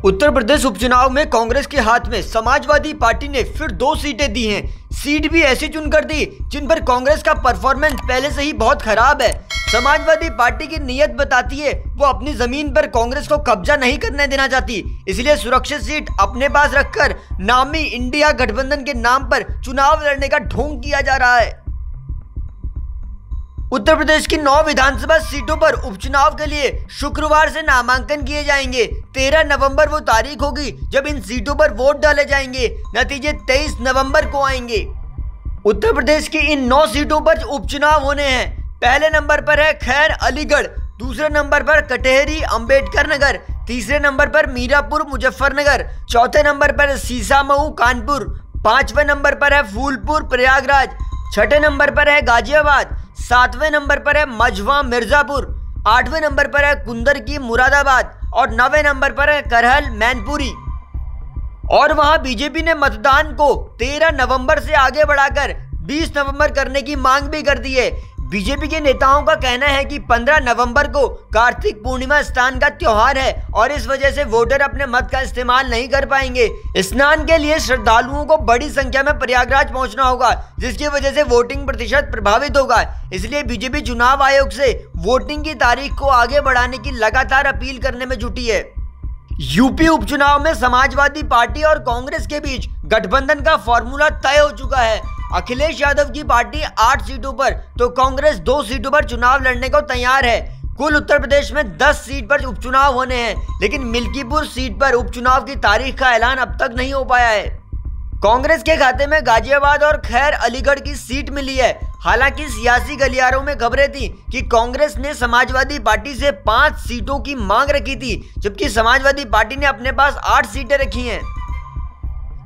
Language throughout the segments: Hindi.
उत्तर प्रदेश उपचुनाव में कांग्रेस के हाथ में समाजवादी पार्टी ने फिर 2 सीटें दी हैं। सीट भी ऐसी चुनकर दी जिन पर कांग्रेस का परफॉर्मेंस पहले से ही बहुत खराब है। समाजवादी पार्टी की नीयत बताती है वो अपनी जमीन पर कांग्रेस को कब्जा नहीं करने देना चाहती, इसलिए सुरक्षित सीट अपने पास रखकर नामी इंडिया गठबंधन के नाम पर चुनाव लड़ने का ढोंग किया जा रहा है। उत्तर प्रदेश की 9 विधानसभा सीटों पर उपचुनाव के लिए शुक्रवार से नामांकन किए जाएंगे। 13 नवंबर वो तारीख होगी जब इन सीटों पर वोट डाले जाएंगे। नतीजे 23 नवंबर को आएंगे। उत्तर प्रदेश की इन 9 सीटों पर उपचुनाव होने हैं। पहले नंबर पर है खैर अलीगढ़, दूसरे नंबर पर कटेहरी अंबेडकर नगर, तीसरे नंबर पर मीरापुर मुजफ्फरनगर, चौथे नंबर पर सीसामऊ कानपुर, 5वें नंबर पर है फूलपुर प्रयागराज, 6ठे नंबर पर है गाजियाबाद, 7वें नंबर पर है मझवा मिर्जापुर, 8वें नंबर पर है कुंदर की मुरादाबाद और 9वें नंबर पर है करहल मैनपुरी। और वहां बीजेपी ने मतदान को 13 नवंबर से आगे बढ़ाकर 20 नवंबर करने की मांग भी कर दी है। बीजेपी के नेताओं का कहना है कि 15 नवंबर को कार्तिक पूर्णिमा स्नान का त्योहार है और इस वजह से वोटर अपने मत का इस्तेमाल नहीं कर पाएंगे। स्नान के लिए श्रद्धालुओं को बड़ी संख्या में प्रयागराज पहुंचना होगा, जिसकी वजह से वोटिंग प्रतिशत प्रभावित होगा। इसलिए बीजेपी चुनाव आयोग से वोटिंग की तारीख को आगे बढ़ाने की लगातार अपील करने में जुटी है। यूपी उपचुनाव में समाजवादी पार्टी और कांग्रेस के बीच गठबंधन का फॉर्मूला तय हो चुका है। अखिलेश यादव की पार्टी 8 सीटों पर तो कांग्रेस 2 सीटों पर चुनाव लड़ने को तैयार है। कुल उत्तर प्रदेश में 10 सीट पर उपचुनाव होने हैं, लेकिन मिल्कीपुर सीट पर उपचुनाव की तारीख का ऐलान अब तक नहीं हो पाया है। कांग्रेस के खाते में गाजियाबाद और खैर अलीगढ़ की सीट मिली है। हालांकि सियासी गलियारों में खबरें थी कि कांग्रेस ने समाजवादी पार्टी से 5 सीटों की मांग रखी थी, जबकि समाजवादी पार्टी ने अपने पास 8 सीटें रखी हैं।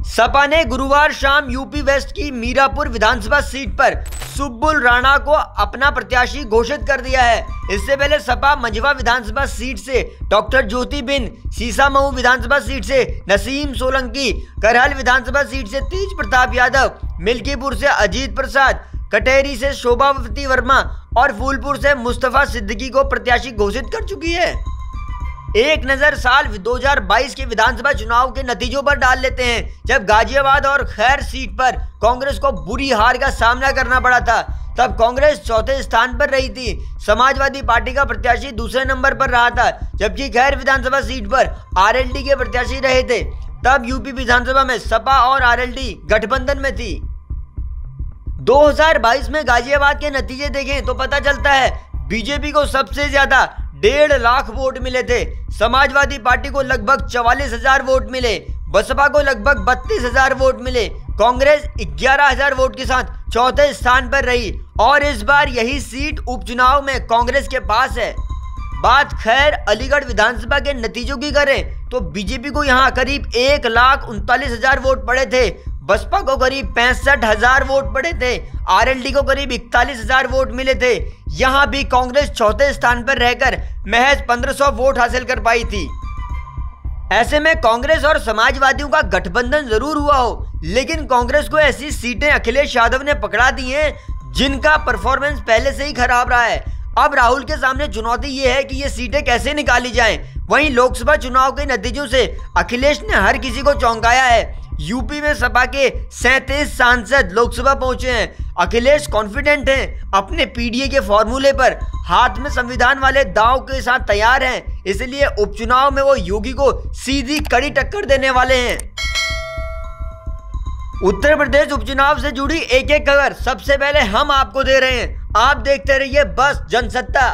सपा ने गुरुवार शाम यूपी वेस्ट की मीरापुर विधानसभा सीट पर सुब्बुल राणा को अपना प्रत्याशी घोषित कर दिया है। इससे पहले सपा मझवा विधानसभा सीट से डॉक्टर ज्योति बिन, सीसामऊ विधानसभा सीट से नसीम सोलंकी, करहल विधानसभा सीट से तेज प्रताप यादव, मिल्कीपुर से अजीत प्रसाद, कटेहरी से शोभावती वर्मा और फूलपुर से मुस्तफा सिद्दीकी को प्रत्याशी घोषित कर चुकी है। एक नजर साल 2022 के विधानसभा चुनाव के नतीजों पर डाल लेते हैं, जब गाजियाबाद और खैर सीट पर कांग्रेस को बुरी हार का सामना करना पड़ा था। तब कांग्रेस चौथे स्थान पर रही थी। समाजवादी पार्टी का प्रत्याशी दूसरे नंबर पर रहा था, जबकि खैर विधानसभा सीट पर आरएलडी के प्रत्याशी रहे थे। तब यूपी विधानसभा में सपा और आरएलडी गठबंधन में थी। 2022 में गाजियाबाद के नतीजे देखें तो पता चलता है बीजेपी को सबसे ज्यादा 1.5 लाख वोट मिले थे। समाजवादी पार्टी को लगभग 44,000 वोट मिले, बसपा को लगभग 32,000 वोट मिले। कांग्रेस 11,000 वोट के साथ चौथे स्थान पर रही और इस बार यही सीट उपचुनाव में कांग्रेस के पास है। बात खैर अलीगढ़ विधानसभा के नतीजों की करें तो बीजेपी को यहां करीब 1,39,000 वोट पड़े थे, बसपा को करीब 65,000 वोट पड़े थे, आरएलडी को करीब 41,000 वोट मिले थे। यहां भी कांग्रेस चौथे स्थान पर रहकर महज 1500 वोट हासिल कर पाई थी। ऐसे में कांग्रेस और समाजवादियों का गठबंधन जरूर हुआ हो, लेकिन कांग्रेस को ऐसी सीटें अखिलेश यादव ने पकड़ा दी हैं जिनका परफॉर्मेंस पहले से ही खराब रहा है। अब राहुल के सामने चुनौती ये है कि ये सीटें कैसे निकाली जाएं। वहीं लोकसभा चुनाव के नतीजों से अखिलेश ने हर किसी को चौंकाया है। यूपी में सपा के 37 सांसद लोकसभा पहुंचे हैं। अखिलेश कॉन्फिडेंट हैं, अपने पीडीए के फॉर्मूले पर हाथ में संविधान वाले दांव के साथ तैयार हैं। इसलिए उपचुनाव में वो योगी को सीधी कड़ी टक्कर देने वाले हैं। उत्तर प्रदेश उपचुनाव से जुड़ी एक एक खबर सबसे पहले हम आपको दे रहे हैं। आप देखते रहिए बस जनसत्ता।